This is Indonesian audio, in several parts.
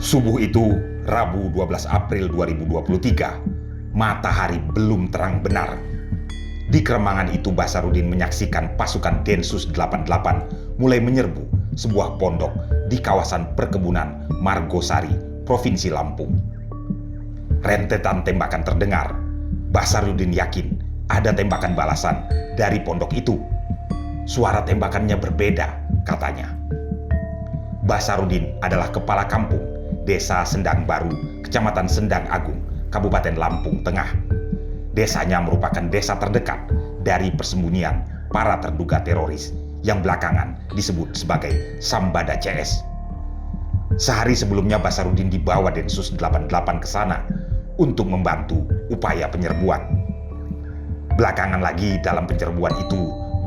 Subuh itu, Rabu 12 April 2023, matahari belum terang benar. Di keremangan itu Basarudin menyaksikan pasukan Densus 88 mulai menyerbu sebuah pondok di kawasan perkebunan Margosari, Provinsi Lampung. Rentetan tembakan terdengar. Basarudin yakin ada tembakan balasan dari pondok itu. Suara tembakannya berbeda, katanya. Basarudin adalah kepala kampung Desa Sendang Baru, Kecamatan Sendang Agung, Kabupaten Lampung Tengah. Desanya merupakan desa terdekat dari persembunyian para terduga teroris yang belakangan disebut sebagai Sambada CS. Sehari sebelumnya Basarudin dibawa Densus 88 ke sana untuk membantu upaya penyerbuan. Belakangan lagi dalam penyerbuan itu,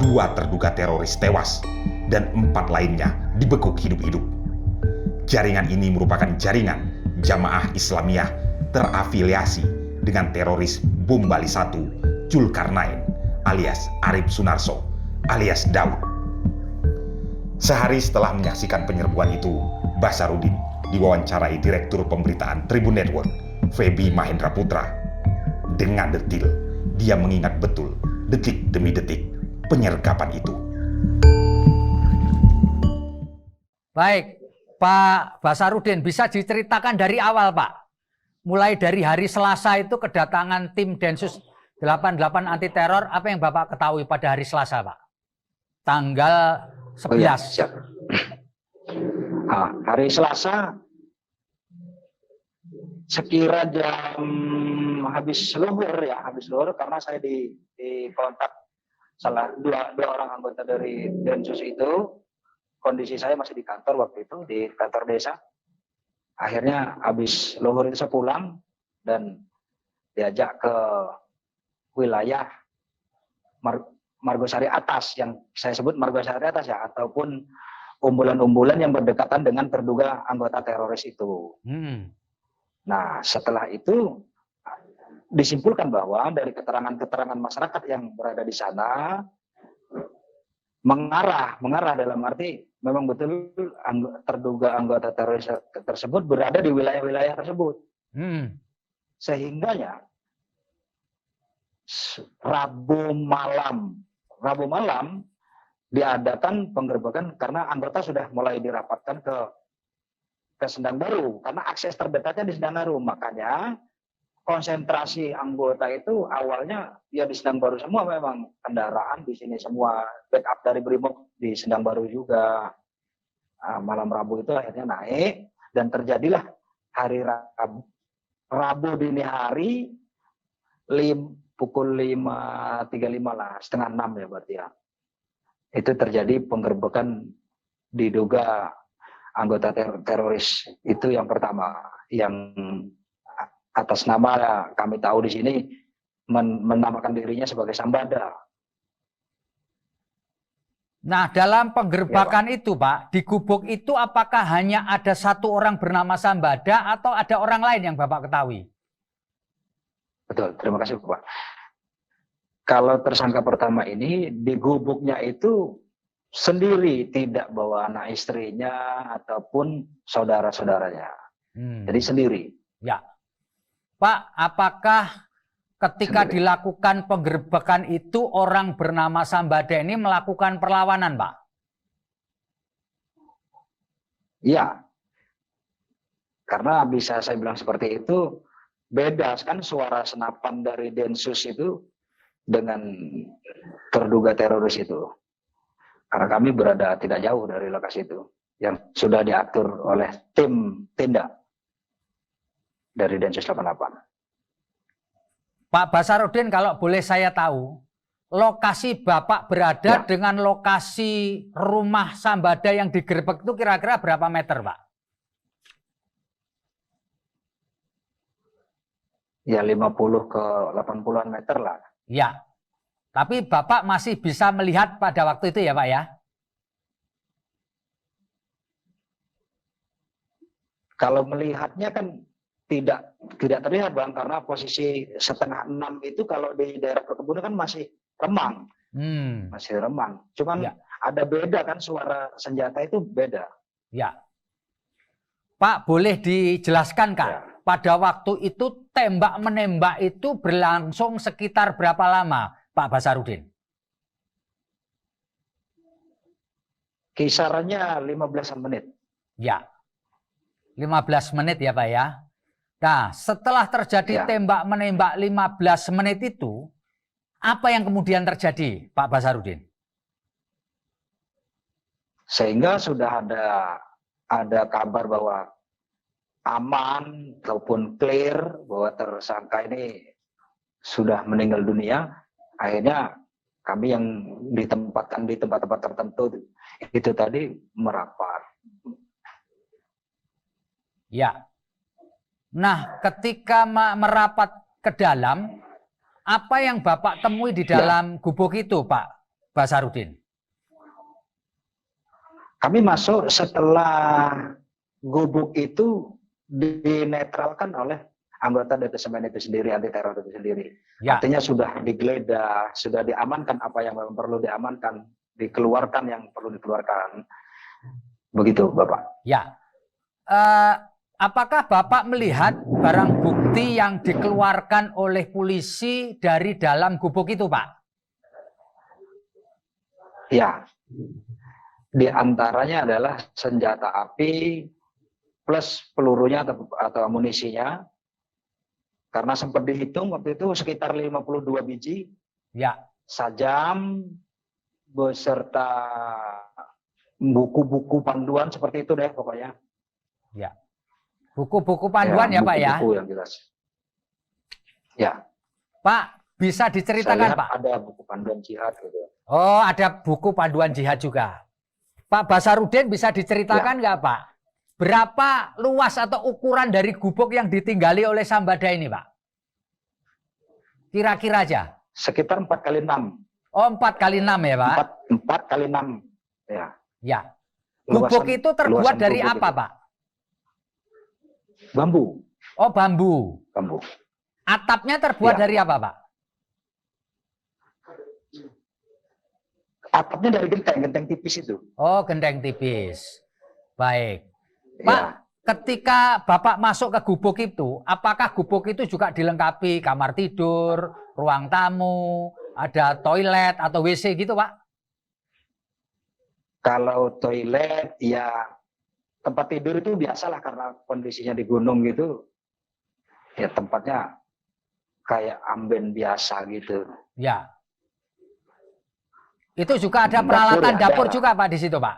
2 terduga teroris tewas dan 4 lainnya dibekuk hidup-hidup. Jaringan ini merupakan jaringan Jamaah Islamiyah terafiliasi dengan teroris bom Bali 1 Zulkarnain alias Arif Sunarso alias Daud. Sehari setelah menyaksikan penyerbuan itu, Basarudin diwawancarai Direktur Pemberitaan Tribun Network, Feby Mahendra Putra. Dengan detil, dia mengingat betul detik demi detik penyergapan itu. Baik, Pak Basarudin, bisa diceritakan dari awal, Pak? Mulai dari hari Selasa itu kedatangan tim Densus 88 anti teror, apa yang Bapak ketahui pada hari Selasa, Pak? Tanggal 11. Oh ya, siap. Hari Selasa sekira jam habis luhur karena saya di kontak dua orang anggota dari Densus itu. Kondisi saya masih di kantor waktu itu, di kantor desa. Akhirnya habis luhur itu saya pulang dan diajak ke wilayah Margosari Atas, yang saya sebut Margosari Atas ya, ataupun umbulan-umbulan yang berdekatan dengan terduga anggota teroris itu. Nah, setelah itu disimpulkan bahwa dari keterangan-keterangan masyarakat yang berada di sana mengarah dalam arti memang betul terduga anggota teroris tersebut berada di wilayah-wilayah tersebut. Sehingganya Rabu malam diadakan penggerbekan karena anggota sudah mulai dirapatkan ke Sendang Baru karena akses terdekatnya di Sendang Baru. Makanya konsentrasi anggota itu awalnya ya di Sendang Baru semua, memang kendaraan di sini semua, backup dari Brimob di Sendang Baru juga. Malam Rabu itu akhirnya naik dan terjadilah hari Rabu dini hari pukul 5.35 lah, setengah 6 ya berarti ya. Itu terjadi penggerbekan diduga anggota teroris itu yang pertama, yang atas nama kami tahu di sini menamakan dirinya sebagai Sambada. Nah, dalam penggerbakan itu, Pak, di gubuk itu apakah hanya ada 1 orang bernama Sambada atau ada orang lain yang Bapak ketahui? Betul, terima kasih Pak. Kalau tersangka pertama ini di gubuknya itu sendiri, tidak bawa anak istrinya ataupun saudara-saudaranya. Jadi sendiri. Ya. Pak, apakah ketika dilakukan penggerbekan itu orang bernama Sambada ini melakukan perlawanan, Pak? Iya. Karena bisa saya bilang seperti itu, beda kan suara senapan dari Densus itu dengan terduga teroris itu. Karena kami berada tidak jauh dari lokasi itu, yang sudah diatur oleh tim tindak dari Densus 88. Pak Basarudin, kalau boleh saya tahu, lokasi Bapak berada dengan lokasi rumah Sambada yang digerebek itu kira-kira berapa meter, Pak? Ya 50 ke 80-an meter lah. Ya, tapi Bapak masih bisa melihat pada waktu itu ya Pak ya? Kalau melihatnya kan tidak terlihat Bang, karena posisi 5:30 itu kalau di daerah perkebunan kan masih remang. Masih remang. Cuman ada beda kan, suara senjata itu beda. Ya. Pak, boleh dijelaskan Kak, Ya. pada waktu itu tembak-menembak itu berlangsung sekitar berapa lama, Pak Basarudin? Kisarannya 15 menit. Ya, 15 menit ya Pak ya. Nah, setelah terjadi Ya. tembak-menembak 15 menit itu, apa yang kemudian terjadi, Pak Basarudin? Sehingga sudah ada kabar bahwa aman ataupun clear bahwa tersangka ini sudah meninggal dunia. Akhirnya kami yang ditempatkan di tempat-tempat tertentu itu tadi merapat. Ya. Nah, ketika merapat ke dalam, apa yang Bapak temui di dalam gubuk itu, Pak Basarudin? Kami masuk setelah gubuk itu dinetralkan oleh anggota detasemen itu sendiri, anti teror itu sendiri. Ya. Artinya sudah digeledah, sudah diamankan apa yang memang perlu diamankan, dikeluarkan yang perlu dikeluarkan. Begitu, Bapak. Ya. Apakah Bapak melihat barang bukti yang dikeluarkan oleh polisi dari dalam gubuk itu, Pak? Ya. Di antaranya adalah senjata api plus pelurunya atau amunisinya. Karena sempat dihitung waktu itu sekitar 52 biji. Ya. Sajam beserta buku-buku panduan seperti itu deh pokoknya. Ya. Buku-buku panduan ya, Pak ya? Buku yang jelas. Ya. Pak, bisa diceritakan, Pak? Ada buku panduan jihad gitu. Oh, ada buku panduan jihad juga. Pak Basarudin bisa diceritakan nggak, Pak? Berapa luas atau ukuran dari gubuk yang ditinggali oleh Sambada ini, Pak? Kira-kira aja. Sekitar 4x6. Oh, 4x6 ya, Pak? 4x6. Ya. Ya. Gubuk itu terbuat dari apa, itu. Pak? Bambu. Oh, bambu. Bambu. Atapnya terbuat dari apa, Pak? Atapnya dari genteng tipis itu. Oh, genteng tipis. Baik. Pak, Ya. ketika Bapak masuk ke gubuk itu, apakah gubuk itu juga dilengkapi kamar tidur, ruang tamu, ada toilet atau WC gitu, Pak? Kalau toilet, ya tempat tidur itu biasalah karena kondisinya di gunung gitu. Ya tempatnya kayak amben biasa gitu. Ya. Itu juga ada peralatan dapur juga, Pak, di situ, Pak?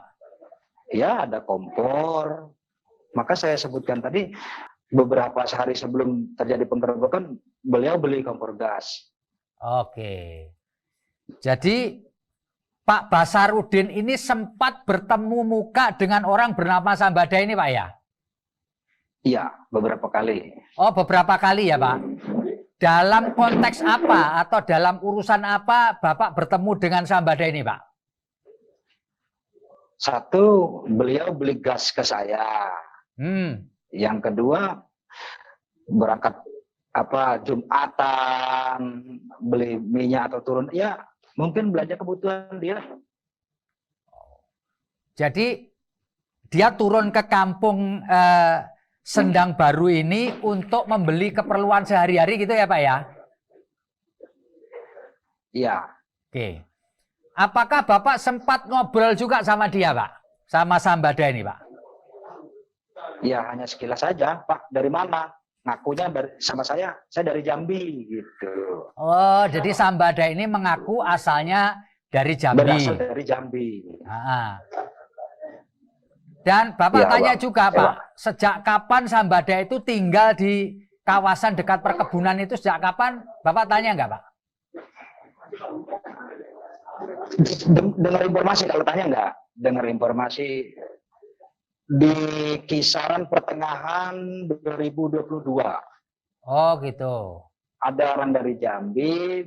Ya, ada kompor. Maka saya sebutkan tadi, beberapa hari sebelum terjadi penggerebekan, beliau beli kompor gas. Oke. Jadi, Pak Basarudin ini sempat bertemu muka dengan orang bernama Sambada ini, Pak, ya? Iya, beberapa kali. Oh, beberapa kali ya, Pak? Dalam konteks apa atau dalam urusan apa Bapak bertemu dengan Sambada ini, Pak? Satu, beliau beli gas ke saya. Yang kedua, berangkat Jumatan, beli minyak atau turun, ya mungkin belanja kebutuhan dia. Jadi dia turun ke kampung Sendang Baru ini untuk membeli keperluan sehari-hari gitu ya, Pak ya? Iya. Oke. Apakah Bapak sempat ngobrol juga sama dia, Pak? Sama Sambada ini, Pak? Ya, hanya sekilas saja, Pak. Dari mana? Ngakunya sama saya dari Jambi, gitu. Oh, jadi Sambada ini mengaku asalnya dari Jambi. Berasal dari Jambi. Dan Bapak ya, tanya Bang. juga, Pak, sejak kapan Sambada itu tinggal di kawasan dekat perkebunan itu? Sejak kapan? Bapak tanya nggak, Pak? Dengar informasi, kalau tanya nggak? Dengar informasi di kisaran pertengahan 2022. Oh, gitu. Ada orang dari Jambi,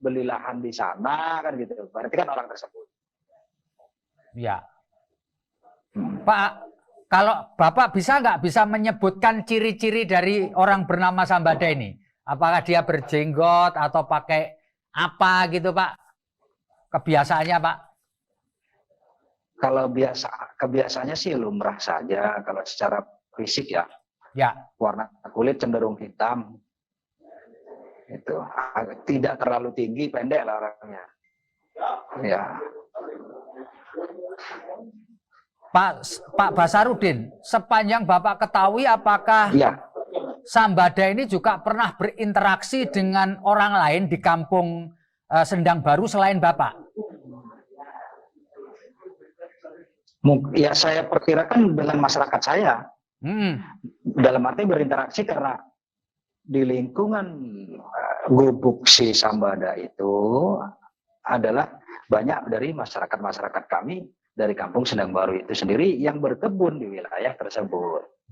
beli lahan di sana, kan gitu. Berarti kan orang tersebut. Ya. Pak, kalau Bapak bisa menyebutkan ciri-ciri dari orang bernama Sambada ini? Apakah dia berjenggot atau pakai apa gitu, Pak? Kebiasaannya, Pak? Kalau kebiasaannya sih lumrah saja kalau secara fisik ya. Ya. Warna kulit cenderung hitam. Itu tidak terlalu tinggi, pendek lah orangnya. Ya. Pak Basarudin, sepanjang Bapak ketahui apakah Ya. Sambada ini juga pernah berinteraksi dengan orang lain di kampung Sendang Baru selain Bapak? Ya saya perkirakan dengan masyarakat saya. Dalam arti berinteraksi karena di lingkungan gubuk si Sambada itu adalah banyak dari masyarakat kami dari kampung Sendang Baru itu sendiri yang berkebun di wilayah tersebut.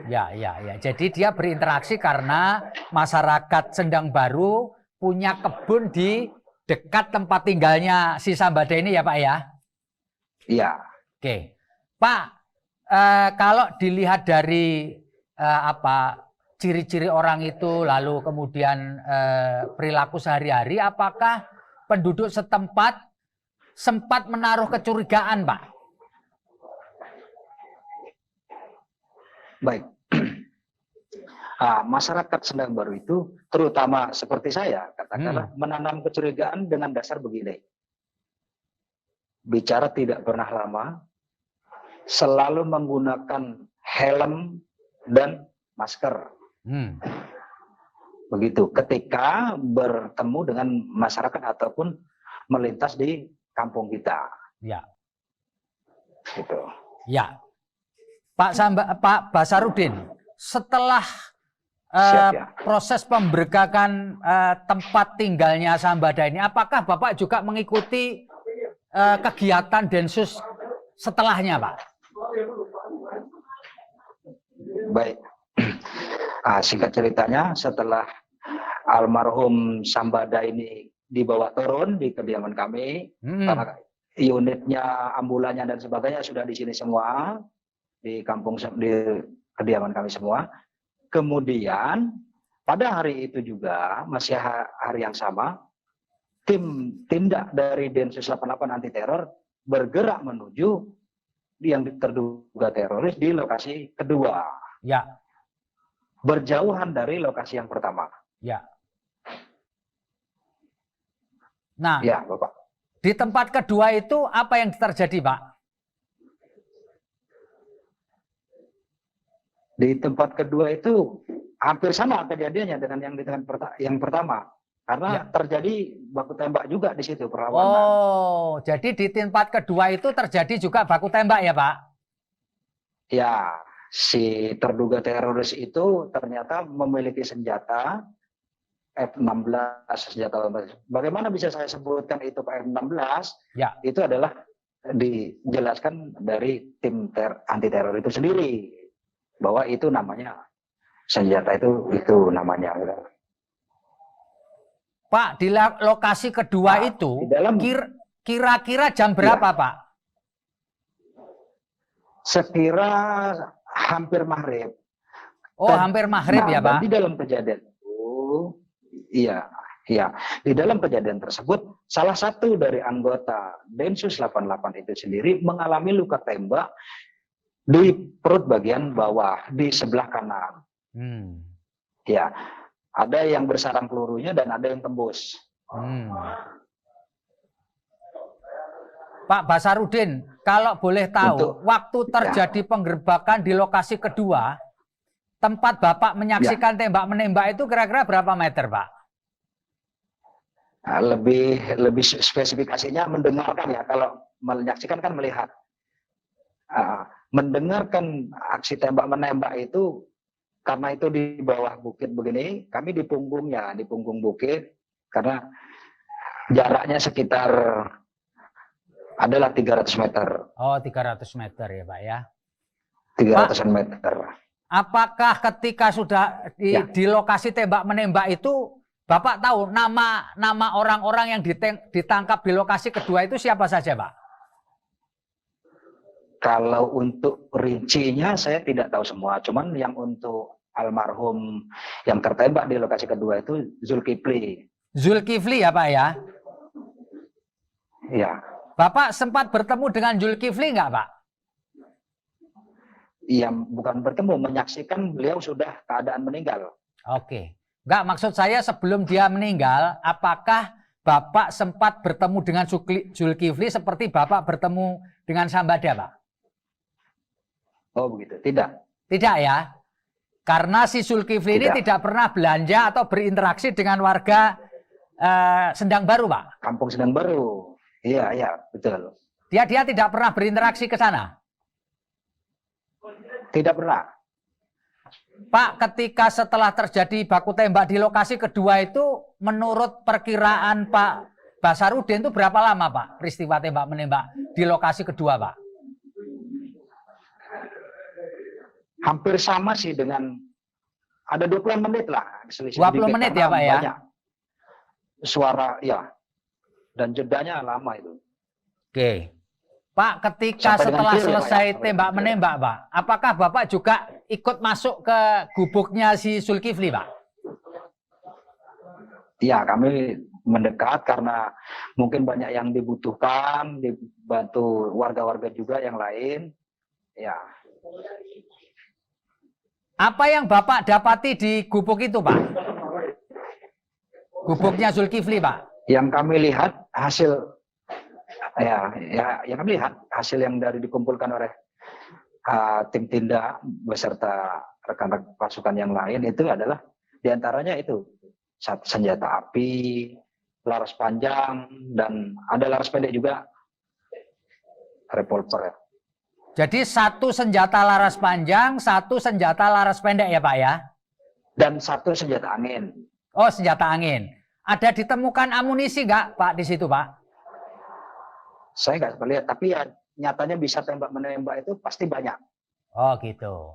Ya. Jadi dia berinteraksi karena masyarakat Sendang Baru punya kebun di dekat tempat tinggalnya si Sambada ini ya Pak ya? Iya. Oke. Pak, kalau dilihat dari ciri-ciri orang itu lalu kemudian perilaku sehari-hari, apakah penduduk setempat sempat menaruh kecurigaan, Pak? Baik. Masyarakat Sendang Baru itu terutama seperti saya katakanlah menanam kecurigaan dengan dasar begini. Bicara tidak pernah lama, selalu menggunakan helm dan masker. Begitu ketika bertemu dengan masyarakat ataupun melintas di kampung kita. Ya. Gitu. Ya. Pak Basarudin, setelah proses pembergakan tempat tinggalnya Sambada ini, apakah Bapak juga mengikuti kegiatan Densus setelahnya, Pak? Baik. Singkat ceritanya, setelah almarhum Sambada ini dibawa turun di kediaman kami, karena unitnya, ambulannya dan sebagainya sudah di sini semua, di kediaman kami semua. Kemudian pada hari itu juga, masih hari yang sama, tim tindak dari Densus 88 anti teror bergerak menuju yang terduga teroris di lokasi kedua. Ya. Berjauhan dari lokasi yang pertama. Ya. Nah, ya, Bapak. Di tempat kedua itu apa yang terjadi, Pak? Di tempat kedua itu hampir sama kejadiannya dengan yang pertama. Karena terjadi baku tembak juga di situ, perlawanan. Oh, jadi di tempat kedua itu terjadi juga baku tembak ya, Pak? Ya, si terduga teroris itu ternyata memiliki senjata F16, senjata. Bagaimana bisa saya sebutkan itu F16? Ya. Itu adalah dijelaskan dari tim anti teror itu sendiri bahwa itu namanya senjata itu namanya. Pak, di lokasi kedua itu kira-kira jam berapa, Pak? Sekira hampir maghrib. Oh, hampir maghrib ya, Pak? Di dalam kejadian itu, iya. Di dalam kejadian tersebut, salah satu dari anggota Densus 88 itu sendiri mengalami luka tembak di perut bagian bawah, di sebelah kanan. Ya, ada yang bersarang pelurunya dan ada yang tembus. Pak Basarudin, kalau boleh tahu, waktu terjadi penggerbakan di lokasi kedua, tempat Bapak menyaksikan tembak-menembak itu kira-kira berapa meter, Pak? Nah, lebih spesifikasinya mendengarkan ya. Kalau menyaksikan kan melihat. Mendengarkan aksi tembak-menembak itu, karena itu di bawah bukit begini, kami di punggungnya, di punggung bukit, karena jaraknya sekitar adalah 300 meter. Oh, 300 meter ya, Pak ya. 300 meter. Apakah ketika sudah di lokasi tembak-menembak itu, Bapak tahu nama orang-orang yang ditangkap di lokasi kedua itu siapa saja, Pak? Kalau untuk rincinya saya tidak tahu semua, cuman yang untuk almarhum yang tertembak di lokasi kedua itu Zulkifli. Zulkifli ya, Pak ya? Ya. Bapak sempat bertemu dengan Zulkifli nggak, Pak? Iya, bukan bertemu, menyaksikan beliau sudah keadaan meninggal. Oke. Nggak, maksud saya sebelum dia meninggal, apakah Bapak sempat bertemu dengan Zulkifli seperti Bapak bertemu dengan Sambada, Pak? Oh begitu, tidak. Tidak ya? Karena si Zulkifli ini tidak pernah belanja atau berinteraksi dengan warga Sendang Baru, Pak? Kampung Sendang Baru. Iya, iya, betul. Dia tidak pernah berinteraksi ke sana? Tidak pernah. Pak, ketika setelah terjadi baku tembak di lokasi kedua itu, menurut perkiraan Pak Basarudin itu berapa lama, Pak, peristiwa tembak-menembak di lokasi kedua, Pak? Hampir sama sih dengan, ada 20 menit lah. 20 menit ya, Pak ya? Banyak suara, ya. Dan jedanya lama itu. Oke. Pak, ketika setelah selesai tembak-menembak, Pak, apakah Bapak juga ikut masuk ke gubuknya si Zulkifli, Pak? Ya, kami mendekat karena mungkin banyak yang dibutuhkan, dibantu warga-warga juga yang lain. Ya. Apa yang Bapak dapati di gubuk itu, Pak? Gubuknya Zulkifli, Pak? Yang kami lihat hasil, yang kami lihat hasil yang dari dikumpulkan oleh tim tindak beserta rekan-rekan pasukan yang lain itu adalah diantaranya itu senjata api, laras panjang, dan ada laras pendek juga, revolver. Jadi satu senjata laras panjang, satu senjata laras pendek ya, Pak ya? Dan satu senjata angin. Oh, senjata angin. Ada ditemukan amunisi nggak, Pak, di situ, Pak? Saya nggak sempat lihat, tapi ya nyatanya bisa tembak-menembak itu pasti banyak. Oh, gitu.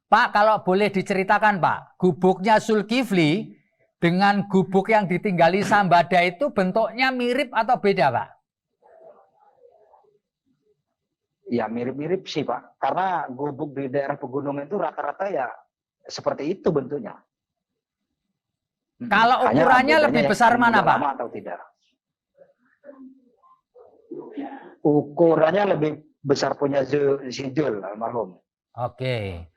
Pak, kalau boleh diceritakan, Pak, gubuknya Zulkifli dengan gubuk yang ditinggali Sambada itu bentuknya mirip atau beda, Pak? Ya mirip-mirip sih, Pak. Karena gubuk di daerah pegunungan itu rata-rata ya seperti itu bentuknya. Kalau ukurannya lebih besar mana, Pak? Atau tidak? Ukurannya lebih besar punya si Jul almarhum. Oke.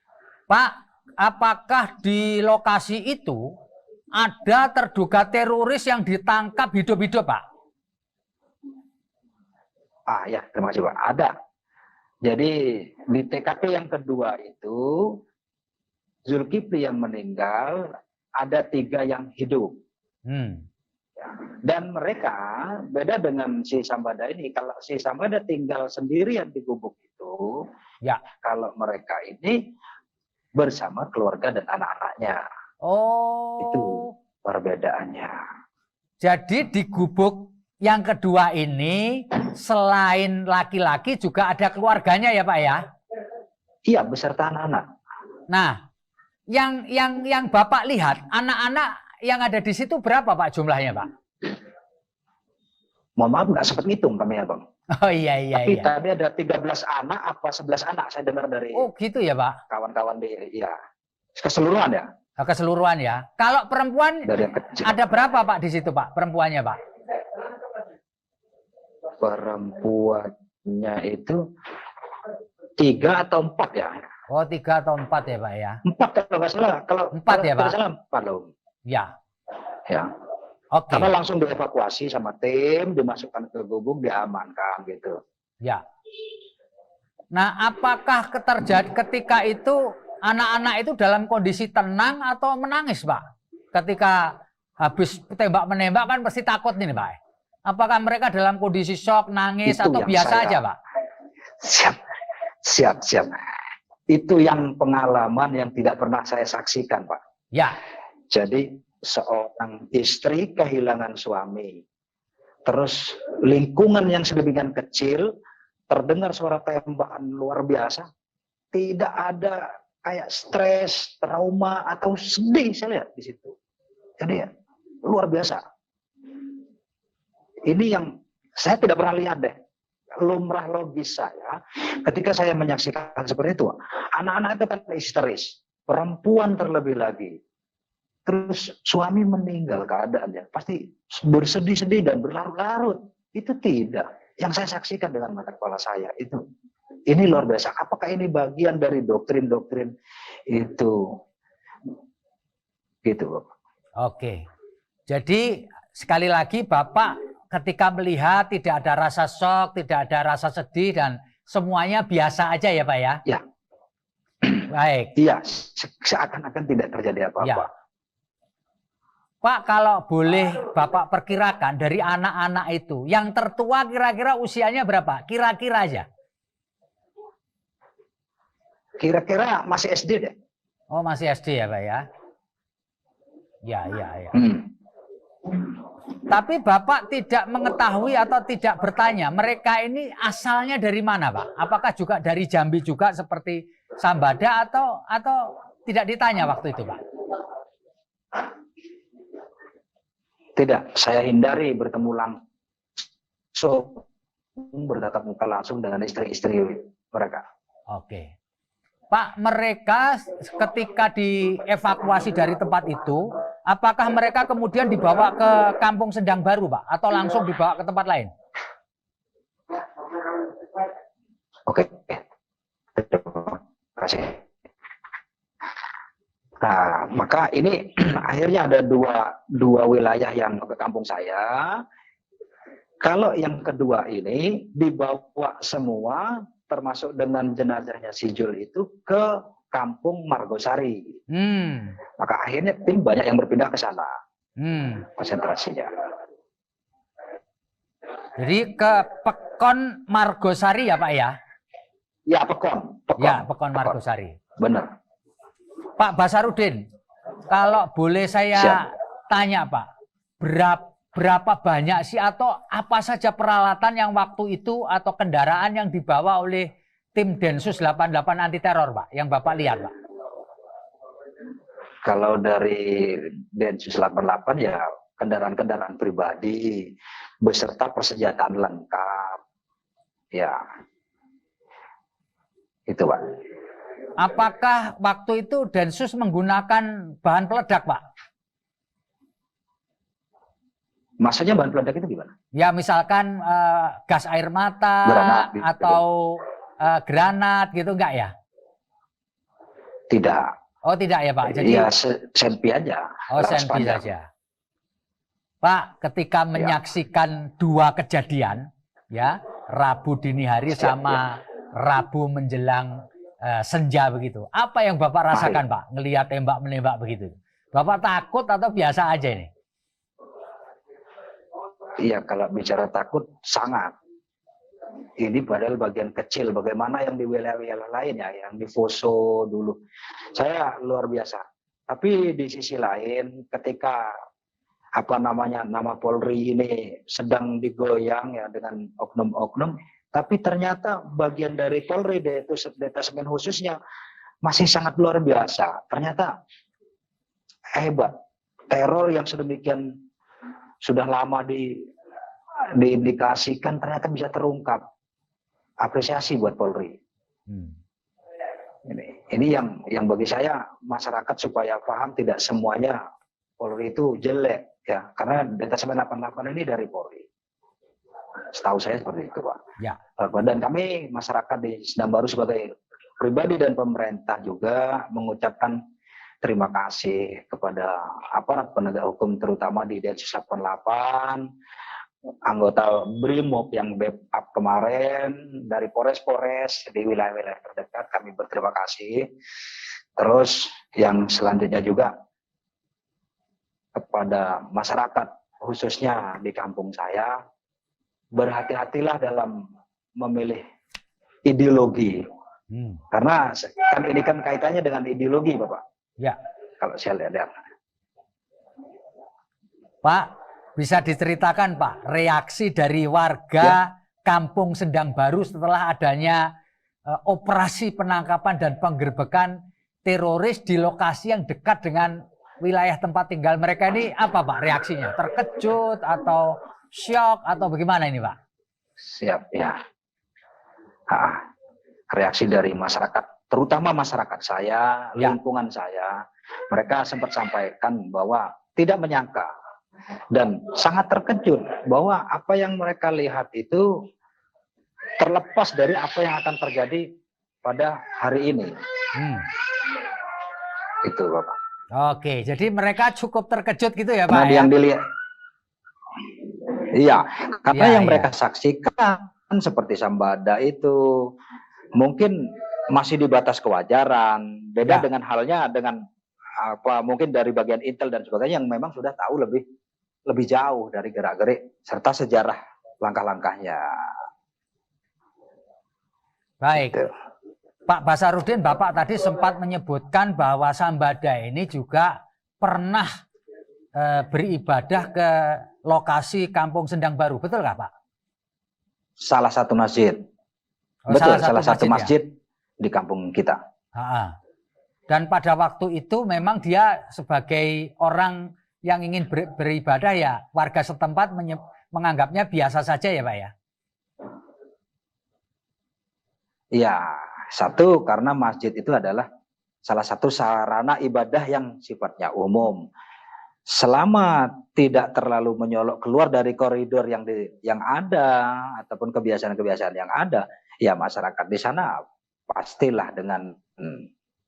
Pak, apakah di lokasi itu ada terduga teroris yang ditangkap hidup-hidup, Pak? Ah ya, terima kasih, Pak. Ada. Jadi di TKP yang kedua itu Zulkifli yang meninggal, ada 3 yang hidup. Ya. Dan mereka beda dengan si Sambada ini. Kalau si Sambada tinggal sendirian di gubuk itu, ya. Kalau mereka ini bersama keluarga dan anak-anaknya. Oh. Itu perbedaannya. Jadi di gubuk yang kedua ini selain laki-laki juga ada keluarganya ya, Pak ya? Iya, beserta anak-anak. Nah, yang Bapak lihat, anak-anak yang ada di situ berapa, Pak, jumlahnya, Pak? Mohon maaf, nggak sempat ngitung kami ya, Bang. Oh iya. Tapi tadi ada 13 anak apa 11 anak saya dengar dari Oh gitu ya, Pak? Kawan-kawan di, ya. Keseluruhan ya? Keseluruhan ya. Kalau perempuan dari yang kecil. ada berapa, Pak, di situ, Pak, perempuannya, Pak? Perempuannya itu 3 atau 4 ya? Oh, 3 atau 4 ya, Pak ya? 4 kalau nggak salah. Kalau 4 ya, Pak? Kalau salah 4 loh. Ya. Ya. Oke. Karena langsung dievakuasi sama tim, dimasukkan ke gubuk, diamankan gitu. Ya. Nah, apakah ketika itu anak-anak itu dalam kondisi tenang atau menangis, Pak? Ketika habis tembak-menembak kan pasti takut nih, Pak. Apakah mereka dalam kondisi shock, nangis, Itu atau biasa aja, Pak? Siap. Itu yang pengalaman yang tidak pernah saya saksikan, Pak. Ya. Jadi seorang istri kehilangan suami. Terus lingkungan yang sedemikian kecil, terdengar suara tembakan luar biasa. Tidak ada kayak stres, trauma, atau sedih saya lihat di situ. Jadi ya, luar biasa. Ini yang saya tidak pernah lihat deh. Lumrah logis saya, ketika saya menyaksikan seperti itu, anak-anak itu kan histeris, perempuan terlebih lagi. Terus suami meninggal keadaannya, pasti bersedih-sedih dan berlarut-larut. Itu tidak. yang saya saksikan dengan mata kepala saya itu, ini luar biasa. Apakah ini bagian dari doktrin-doktrin itu? Gitu, Bapak. Oke. Jadi sekali lagi Bapak ketika melihat tidak ada rasa shock, tidak ada rasa sedih dan semuanya biasa aja ya Pak ya? Ya. Baik. Iya, seakan-akan tidak terjadi apa-apa. Ya. Pak, kalau boleh Bapak perkirakan dari anak-anak itu, yang tertua kira-kira usianya berapa? Kira-kira aja. Kira-kira masih SD deh. Oh, masih SD ya Pak ya? Ya. Tapi Bapak tidak mengetahui atau tidak bertanya, mereka ini asalnya dari mana Pak? Apakah juga dari Jambi juga seperti Sambada atau tidak ditanya waktu itu Pak? Tidak, saya hindari bertemu langsung, bertatap muka langsung dengan istri-istri mereka. Oke. Pak, mereka ketika dievakuasi dari tempat itu, apakah mereka kemudian dibawa ke Kampung Sendang Baru, Pak? Atau langsung dibawa ke tempat lain? Oke, terima kasih. Nah, maka ini akhirnya ada dua wilayah yang ke kampung saya. Kalau yang kedua ini dibawa semua, termasuk dengan jenazahnya si Jul itu ke Kampung Margosari. Maka akhirnya tim banyak yang berpindah ke sana. Konsentrasinya. Jadi ke Pekon Margosari ya Pak ya? Ya, Pekon. Ya, Pekon Margosari. Benar. Pak Basarudin, kalau boleh saya tanya Pak, berapa banyak sih atau apa saja peralatan yang waktu itu atau kendaraan yang dibawa oleh tim Densus 88 anti teror Pak, yang Bapak lihat Pak? Kalau dari Densus 88 ya kendaraan-kendaraan pribadi beserta persenjataan lengkap. Ya. Itu Pak. Apakah waktu itu Densus menggunakan bahan peledak Pak? Maksudnya bahan peledak itu gimana? Ya misalkan gas air mata Granat, atau granat gitu enggak ya? Tidak. Oh tidak ya Pak? Jadi ya senpi aja. Oh senpi saja. Pak, ketika menyaksikan dua kejadian, ya Rabu dini hari sama Rabu menjelang senja begitu, apa yang Bapak rasakan Pak? Ngelihat tembak-menembak begitu, Bapak takut atau biasa aja ini? Iya, kalau bicara takut sangat. Ini padahal bagian kecil, bagaimana yang di wilayah-wilayah lain ya, yang di Poso dulu. Saya luar biasa. Tapi di sisi lain, ketika nama Polri ini sedang digoyang ya dengan oknum-oknum, tapi ternyata bagian dari Polri, yaitu detasemen khususnya, masih sangat luar biasa. Ternyata hebat. Teror yang sedemikian sudah lama diindikasikan ternyata bisa terungkap. Apresiasi buat Polri. Ini yang bagi saya masyarakat supaya paham tidak semuanya Polri itu jelek ya, karena detasemen 88 ini dari Polri. Setahu saya seperti itu Pak. Ya. Dan kami masyarakat di Sendang Baru sebagai pribadi dan pemerintah juga mengucapkan terima kasih kepada aparat penegak hukum terutama di Densus 88, anggota BRIMOB yang backup kemarin, dari Polres-Polres di wilayah-wilayah terdekat, kami berterima kasih. Terus yang selanjutnya juga kepada masyarakat khususnya di kampung saya, berhati-hatilah dalam memilih ideologi. Karena kan ini kan kaitannya dengan ideologi Bapak. Ya. Kalau saya lihat. Pak, bisa diceritakan Pak, reaksi dari warga Kampung Sendang Baru setelah adanya operasi penangkapan dan penggerbekan teroris di lokasi yang dekat dengan wilayah tempat tinggal mereka ini, apa Pak reaksinya? Terkejut atau syok atau bagaimana ini Pak? Siap ya. Reaksi dari masyarakat, terutama masyarakat saya, lingkungan saya, mereka sempat sampaikan bahwa tidak menyangka dan sangat terkejut bahwa apa yang mereka lihat itu terlepas dari apa yang akan terjadi pada hari ini. Itu Bapak. Oke, jadi mereka cukup terkejut gitu ya Pak Nah, ya? yang dilihat, iya, karena Iya, yang iya. mereka saksikan seperti Sambada itu mungkin masih di batas kewajaran. Beda Ya. dengan halnya dengan apa mungkin dari bagian intel dan sebagainya yang memang sudah tahu lebih jauh dari gerak-gerik serta sejarah langkah-langkahnya. Baik. Gitu. Pak Basarudin, Bapak tadi sempat menyebutkan bahwa Sambada ini juga pernah beribadah ke lokasi Kampung Sendang Baru, betul nggak Pak? Salah satu masjid. Oh, Betul, salah satu ya? masjid di kampung kita. Dan pada waktu itu memang dia sebagai orang yang ingin beribadah ya, warga setempat menganggapnya biasa saja ya Pak ya? Iya, satu karena masjid itu adalah salah satu sarana ibadah yang sifatnya umum. Selama tidak terlalu menyolok keluar dari koridor yang ada ataupun kebiasaan-kebiasaan yang ada, ya masyarakat di sana pastilah dengan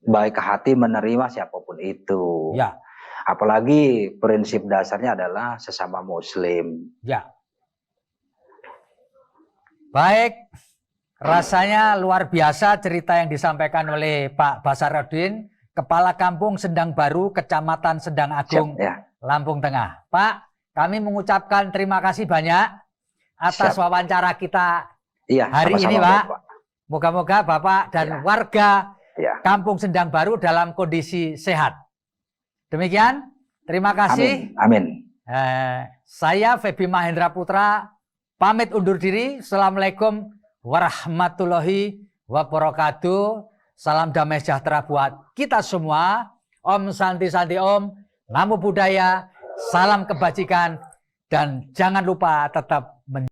baik hati menerima siapapun itu. Ya. Apalagi prinsip dasarnya adalah sesama Muslim. Ya. Baik, rasanya luar biasa cerita yang disampaikan oleh Pak Basarudin, Kepala Kampung Sendang Baru, Kecamatan Sendang Agung, Siap, ya. Lampung Tengah. Pak, kami mengucapkan terima kasih banyak atas wawancara kita hari ini, Pak. Moga-moga Bapak dan warga Kampung Sendang Baru dalam kondisi sehat. Demikian, terima kasih. Amin. Saya Febi Mahendra Putra, pamit undur diri. Assalamualaikum warahmatullahi wabarakatuh. Salam damai sejahtera buat kita semua. Om Santi Santi Om. Namo Buddhaya, salam kebajikan, dan jangan lupa tetap